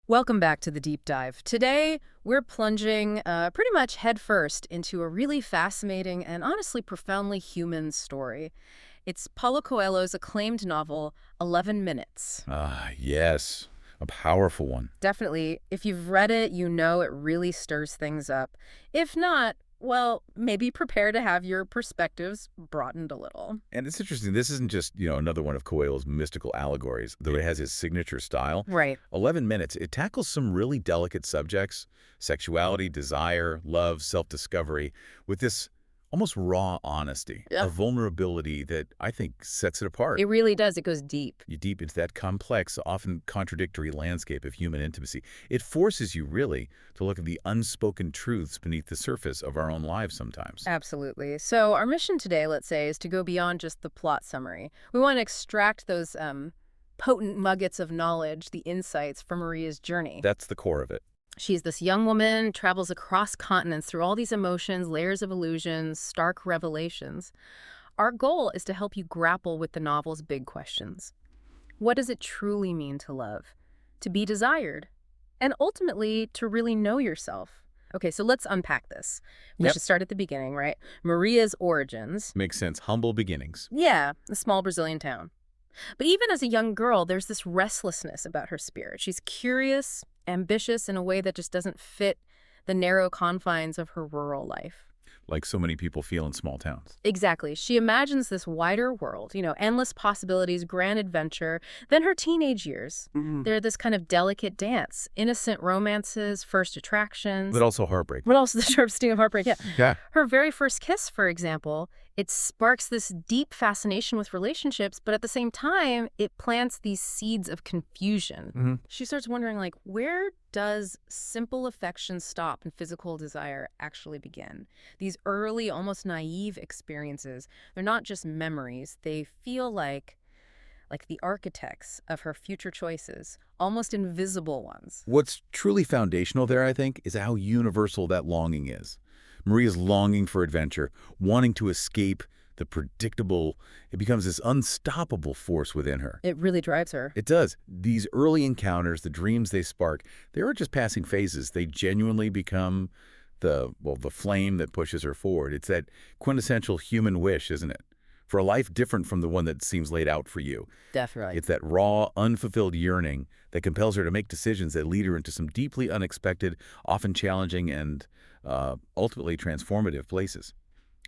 Welcome back to the deep dive. Today, we're plunging pretty much headfirst into a really fascinating and honestly profoundly human story. It's Paulo Coelho's acclaimed novel, 11 Minutes. Ah, yes. A powerful one. Definitely, if you've read it, you know it really stirs things up. If not, well, maybe prepare to have your perspectives broadened a little. And it's interesting. This isn't just, another one of Coelho's mystical allegories, though it has his signature style. Right. 11 Minutes, it tackles some really delicate subjects, sexuality, desire, love, self-discovery, with this almost raw honesty, Yeah. a vulnerability that I think sets it apart. It really does. It goes deep. You deep into that complex, often contradictory landscape of human intimacy. It forces you, really, to look at the unspoken truths beneath the surface of our own lives sometimes. Absolutely. So our mission today, let's say, is to go beyond just the plot summary. We want to extract those potent nuggets of knowledge, the insights from Maria's journey. That's the core of it. She's this young woman, travels across continents through all these emotions, layers of illusions, stark revelations. Our goal is to help you grapple with the novel's big questions. What does it truly mean to love? To be desired? And ultimately, to really know yourself? Okay, so let's unpack this. We should start at the beginning, right? Maria's origins. Makes sense. Humble beginnings. Yeah, a small Brazilian town. But even as a young girl, there's this restlessness about her spirit. She's curious, ambitious in a way that just doesn't fit the narrow confines of her rural life. Like so many people feel in small towns. Exactly. She imagines this wider world, endless possibilities, grand adventure. Then her teenage years. They're this kind of delicate dance, innocent romances, first attractions. But also heartbreak. But also the sharp sting of heartbreak, yeah. Yeah. Her very first kiss, for example, it sparks this deep fascination with relationships, but at the same time, it plants these seeds of confusion. She starts wondering, where does simple affection stop and physical desire actually begin? These early, almost naive experiences, they're not just memories. They feel like the architects of her future choices, almost invisible ones. What's truly foundational there, I think, is how universal that longing is. Maria's longing for adventure, wanting to escape the predictable. It becomes this unstoppable force within her. It really drives her. It does. These early encounters, the dreams they spark, they aren't just passing phases. They genuinely become the flame that pushes her forward. It's that quintessential human wish, isn't it? For a life different from the one that seems laid out for you. Definitely. It's that raw, unfulfilled yearning that compels her to make decisions that lead her into some deeply unexpected, often challenging, and ultimately transformative places.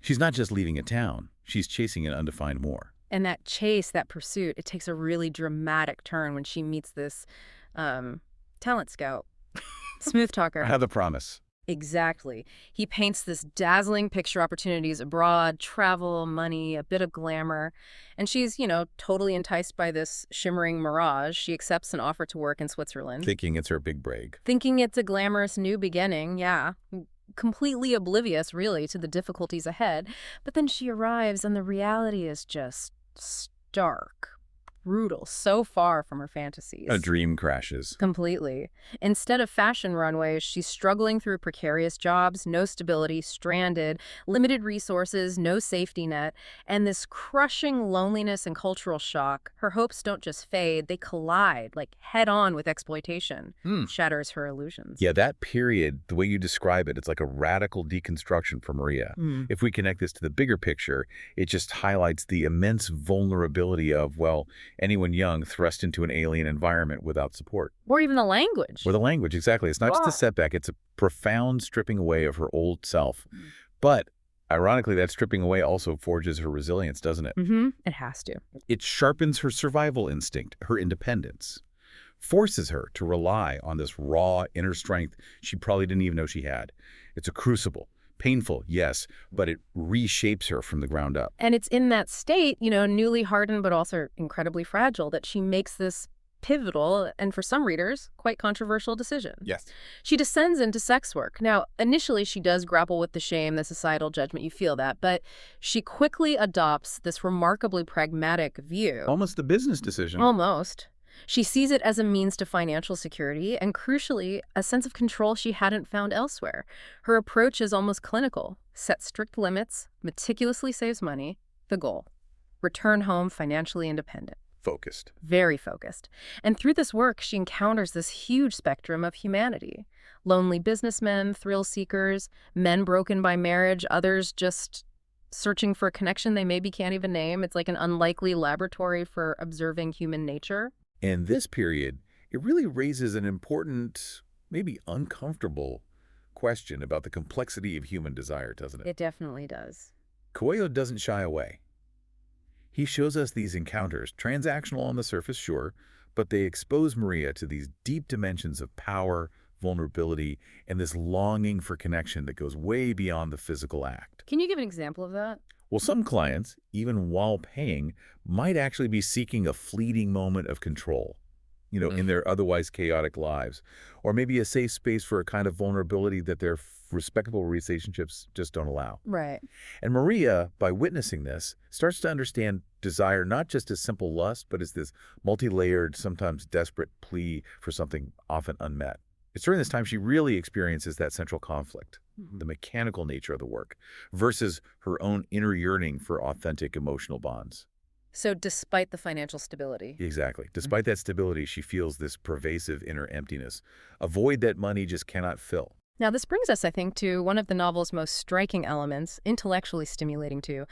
She's not just leaving a town. She's chasing an undefined more. And that chase, that pursuit, it takes a really dramatic turn when she meets this talent scout, smooth talker. I have the promise. Exactly. He paints this dazzling picture opportunities abroad, travel, money, a bit of glamour. And she's, totally enticed by this shimmering mirage. She accepts an offer to work in Switzerland. Thinking it's her big break. Thinking it's a glamorous new beginning, yeah. Completely oblivious, really, to the difficulties ahead. But then she arrives and the reality is just stark. Brutal, so far from her fantasies. A dream crashes. Completely. Instead of fashion runways, she's struggling through precarious jobs, no stability, stranded, limited resources, no safety net, and this crushing loneliness and cultural shock. Her hopes don't just fade, they collide, head on with exploitation. Shatters her illusions. Yeah, that period, the way you describe it, it's like a radical deconstruction for Maria. If we connect this to the bigger picture, it just highlights the immense vulnerability of, anyone young thrust into an alien environment without support. Or even the language. Or the language, exactly. It's not just a setback, it's a profound stripping away of her old self. But ironically, that stripping away also forges her resilience, doesn't it? It has to. It sharpens her survival instinct, her independence, forces her to rely on this raw inner strength she probably didn't even know she had. It's a crucible. Painful, yes, but it reshapes her from the ground up. And it's in that state, newly hardened but also incredibly fragile, that she makes this pivotal and, for some readers, quite controversial decision. Yes. She descends into sex work. Now, initially she does grapple with the shame, the societal judgment, you feel that, but she quickly adopts this remarkably pragmatic view. Almost a business decision. Almost. She sees it as a means to financial security and, crucially, a sense of control she hadn't found elsewhere. Her approach is almost clinical. Sets strict limits, meticulously saves money. The goal: return home financially independent. focused. Very focused. And through this work, she encounters this huge spectrum of humanity. Lonely businessmen, thrill seekers, men broken by marriage, others just searching for a connection they maybe can't even name. It's like an unlikely laboratory for observing human nature. And this period, it really raises an important, maybe uncomfortable question about the complexity of human desire, doesn't it? It definitely does. Coelho doesn't shy away. He shows us these encounters, transactional on the surface, sure, but they expose Maria to these deep dimensions of power, vulnerability, and this longing for connection that goes way beyond the physical act. Can you give an example of that? Well, some clients, even while paying, might actually be seeking a fleeting moment of control, in their otherwise chaotic lives, or maybe a safe space for a kind of vulnerability that their respectable relationships just don't allow. Right. And Maria, by witnessing this, starts to understand desire not just as simple lust, but as this multi-layered, sometimes desperate plea for something often unmet. It's during this time she really experiences that central conflict, the mechanical nature of the work, versus her own inner yearning for authentic emotional bonds. So despite the financial stability. Exactly. Despite that stability, she feels this pervasive inner emptiness, a void that money just cannot fill. Now, this brings us, I think, to one of the novel's most striking elements, intellectually stimulating too,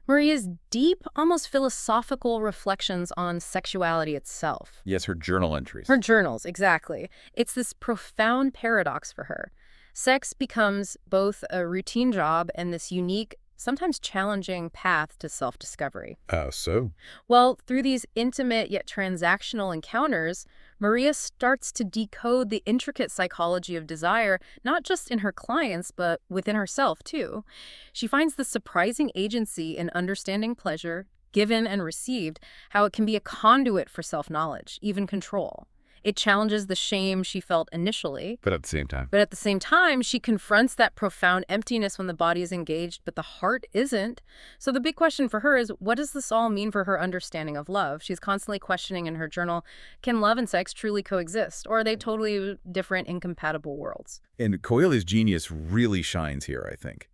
Maria's deep, almost philosophical reflections on sexuality itself. Yes, her journal entries. Her journals, exactly. It's this profound paradox for her. Sex becomes both a routine job and this unique, sometimes challenging path to self-discovery. So? Well, through these intimate yet transactional encounters, Maria starts to decode the intricate psychology of desire, not just in her clients, but within herself, too. She finds the surprising agency in understanding pleasure, given and received, how it can be a conduit for self-knowledge, even control. It challenges the shame she felt initially. But at the same time, she confronts that profound emptiness when the body is engaged, but the heart isn't. So the big question for her is, what does this all mean for her understanding of love? She's constantly questioning in her journal, can love and sex truly coexist? Or are they totally different, incompatible worlds? And Coelho's genius really shines here, I think.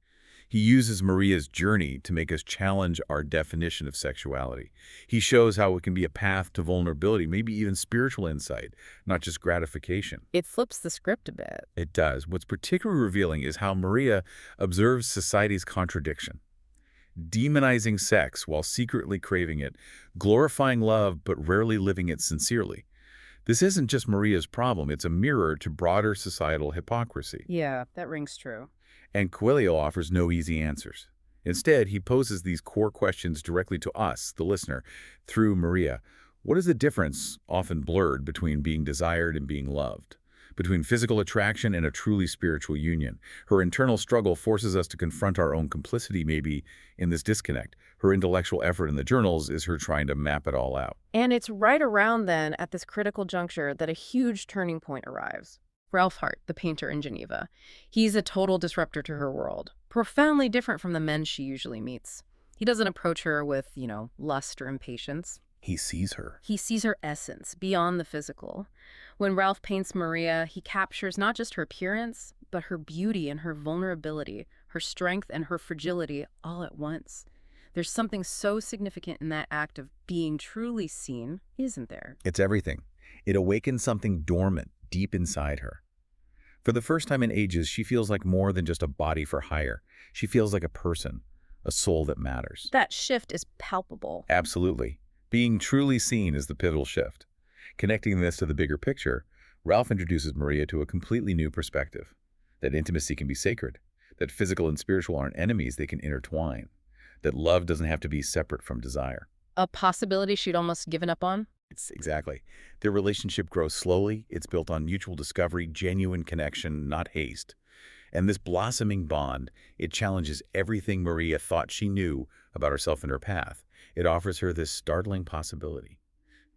He uses Maria's journey to make us challenge our definition of sexuality. He shows how it can be a path to vulnerability, maybe even spiritual insight, not just gratification. It flips the script a bit. It does. What's particularly revealing is how Maria observes society's contradiction. Demonizing sex while secretly craving it, glorifying love but rarely living it sincerely. This isn't just Maria's problem, it's a mirror to broader societal hypocrisy. Yeah, that rings true. And Coelho offers no easy answers. Instead, he poses these core questions directly to us, the listener, through Maria. What is the difference, often blurred, between being desired and being loved? Between physical attraction and a truly spiritual union? Her internal struggle forces us to confront our own complicity, maybe, in this disconnect. Her intellectual effort in the journals is her trying to map it all out. And it's right around then, at this critical juncture, that a huge turning point arrives. Ralph Hart, the painter in Geneva. He's a total disruptor to her world, profoundly different from the men she usually meets. He doesn't approach her with, lust or impatience. He sees her. He sees her essence, beyond the physical. When Ralph paints Maria, he captures not just her appearance, but her beauty and her vulnerability, her strength and her fragility all at once. There's something so significant in that act of being truly seen, isn't there? It's everything. It awakens something dormant deep inside her. For the first time in ages, she feels like more than just a body for hire. She feels like a person, a soul that matters. That shift is palpable. Absolutely. Being truly seen is the pivotal shift. Connecting this to the bigger picture, Ralph introduces Maria to a completely new perspective. That intimacy can be sacred. That physical and spiritual aren't enemies, they can intertwine. That love doesn't have to be separate from desire. A possibility she'd almost given up on? Exactly. Their relationship grows slowly. It's built on mutual discovery, genuine connection, not haste. And this blossoming bond, it challenges everything Maria thought she knew about herself and her path. It offers her this startling possibility.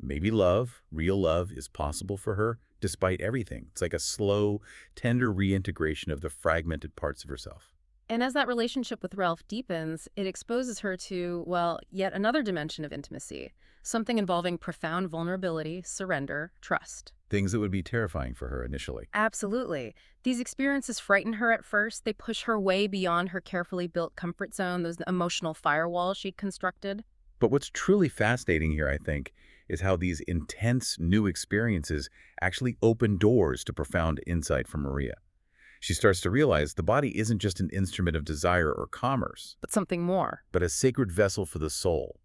Maybe love, real love, is possible for her despite everything. It's like a slow, tender reintegration of the fragmented parts of herself. And as that relationship with Ralph deepens, it exposes her to, yet another dimension of intimacy, something involving profound vulnerability, surrender, trust. Things that would be terrifying for her initially. Absolutely. These experiences frighten her at first. They push her way beyond her carefully built comfort zone, those emotional firewalls she'd constructed. But what's truly fascinating here, I think, is how these intense new experiences actually open doors to profound insight for Maria. She starts to realize the body isn't just an instrument of desire or commerce, But something more. but a sacred vessel for the soul,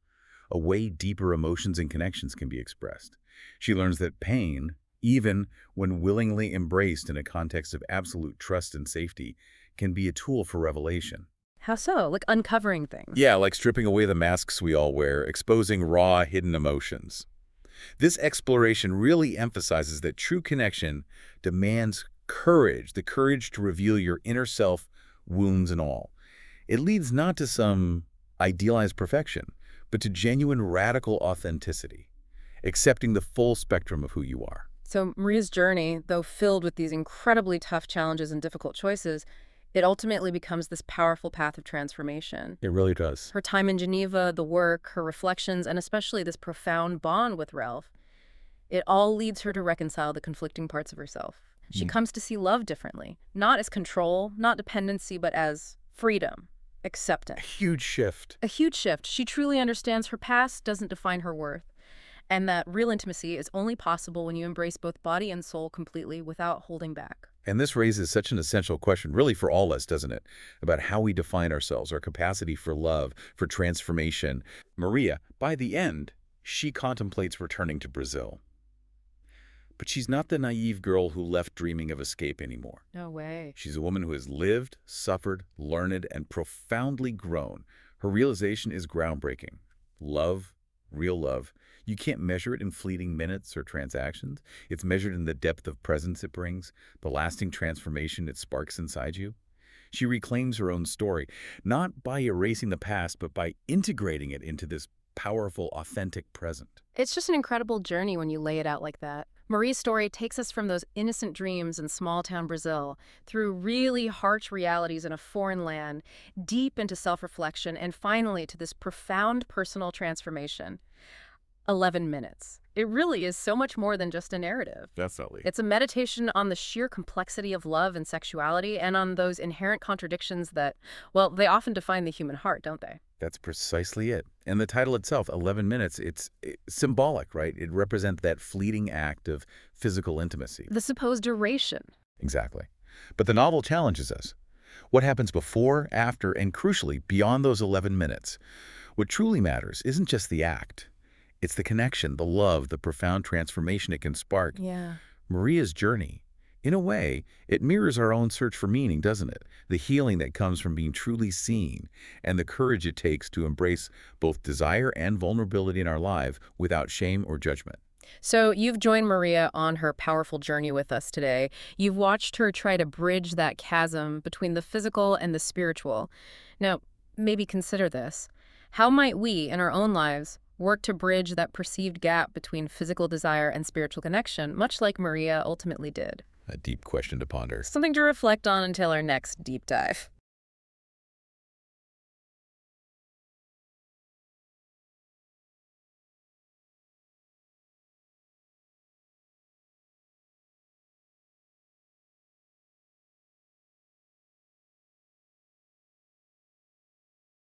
a way deeper emotions and connections can be expressed. She learns that pain, even when willingly embraced in a context of absolute trust and safety, can be a tool for revelation. How so? Like uncovering things. Yeah, like stripping away the masks we all wear, exposing raw, hidden emotions. This exploration really emphasizes that true connection demands courage, the courage to reveal your inner self, wounds and all. It leads not to some idealized perfection, but to genuine radical authenticity, accepting the full spectrum of who you are. So Maria's journey, though filled with these incredibly tough challenges and difficult choices, it ultimately becomes this powerful path of transformation. It really does. Her time in Geneva, the work, her reflections, and especially this profound bond with Ralph, it all leads her to reconcile the conflicting parts of herself. She comes to see love differently, not as control, not dependency, but as freedom, acceptance. Huge shift. A huge shift. She truly understands her past doesn't define her worth, and that real intimacy is only possible when you embrace both body and soul completely without holding back. And this raises such an essential question, really for all of us, doesn't it? About how we define ourselves, our capacity for love, for transformation. Maria, by the end, she contemplates returning to Brazil. But she's not the naive girl who left dreaming of escape anymore. No way. She's a woman who has lived, suffered, learned, and profoundly grown. Her realization is groundbreaking. Love, real love, you can't measure it in fleeting minutes or transactions. It's measured in the depth of presence it brings, the lasting transformation it sparks inside you. She reclaims her own story, not by erasing the past, but by integrating it into this powerful, authentic present. It's just an incredible journey when you lay it out like that. Marie's story takes us from those innocent dreams in small-town Brazil through really harsh realities in a foreign land, deep into self-reflection, and finally to this profound personal transformation. 11 minutes. It really is so much more than just a narrative. Definitely. It's a meditation on the sheer complexity of love and sexuality and on those inherent contradictions that, well, they often define the human heart, don't they? That's precisely it. And the title itself, 11 minutes, it's symbolic, right? It represents that fleeting act of physical intimacy. The supposed duration. Exactly. But the novel challenges us. What happens before, after, and crucially, beyond those 11 minutes? What truly matters isn't just the act. It's the connection, the love, the profound transformation it can spark. Yeah. Maria's journey, in a way, it mirrors our own search for meaning, doesn't it? The healing that comes from being truly seen and the courage it takes to embrace both desire and vulnerability in our life without shame or judgment. So you've joined Maria on her powerful journey with us today. You've watched her try to bridge that chasm between the physical and the spiritual. Now, maybe consider this. How might we, in our own lives, work to bridge that perceived gap between physical desire and spiritual connection, much like Maria ultimately did? A deep question to ponder. Something to reflect on until our next deep dive.